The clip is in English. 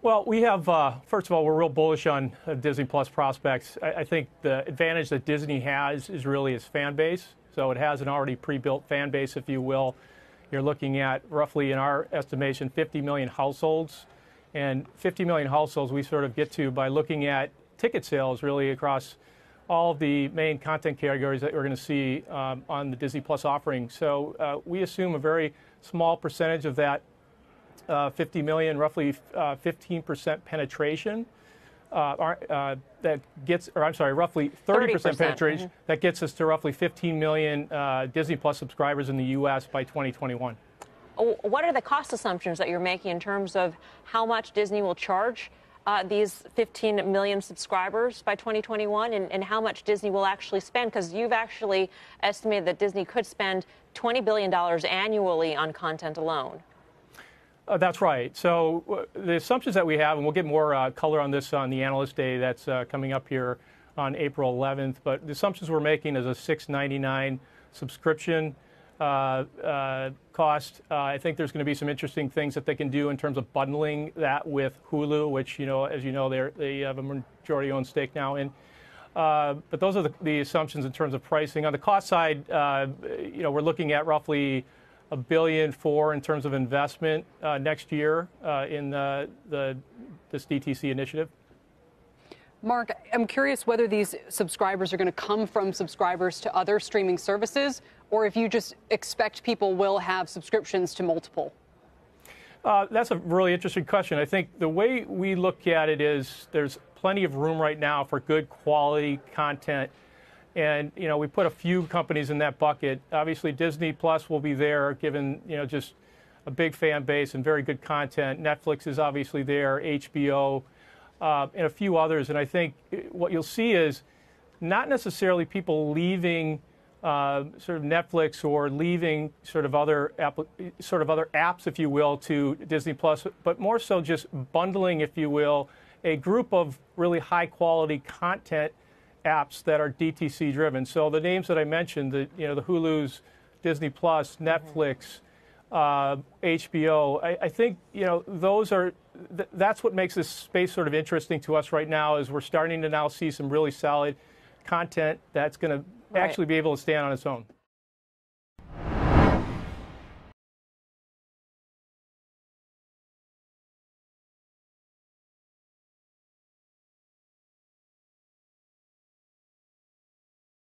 Well, we have, first of all, we're real bullish on Disney Plus prospects. I think the advantage that Disney has is really its fan base. So it has an already pre-built fan base, if you will. You're looking at roughly, in our estimation, 50 million households. And 50 million households we sort of get to by looking at ticket sales really across all of the main content categories that we're going to see on the Disney Plus offering. So we assume a very small percentage of that 50 million, roughly 15% penetration. That gets, or I'm sorry, roughly 30% penetration. That gets us to roughly 15 million Disney Plus subscribers in the U.S. by 2021. What are the cost assumptions that you're making in terms of how much Disney will charge these 15 million subscribers by 2021, and how much Disney will actually spend? Because you've actually estimated that Disney could spend $20 billion annually on content alone. That's right. So the assumptions that we have, and we'll get more color on this on the Analyst Day that's coming up here on April 11th, but the assumptions we're making is a $6.99 subscription cost. I think there's going to be some interesting things that they can do in terms of bundling that with Hulu, which, as you know, they have a majority-owned stake now in. But those are the assumptions in terms of pricing. On the cost side, we're looking at roughly $1.4 billion in terms of investment next year in this DTC initiative. Mark, I'm curious whether these subscribers are going to come from subscribers to other streaming services, or if you just expect people will have subscriptions to multiple. That's a really interesting question. I think the way we look at it is there's plenty of room right now for good quality content. And, we put a few companies in that bucket. Obviously, Disney Plus will be there, given, just a big fan base and very good content. Netflix is obviously there, HBO, and a few others. And I think what you'll see is not necessarily people leaving sort of Netflix or leaving sort of other apps, if you will, to Disney Plus, but more so just bundling, if you will, a group of really high-quality content apps that are DTC driven. So the names that I mentioned, the Hulu's, Disney Plus, Netflix, HBO, I think that's what makes this space sort of interesting to us right now, is we're starting to now see some really solid content that's going to actually be able to stand on its own.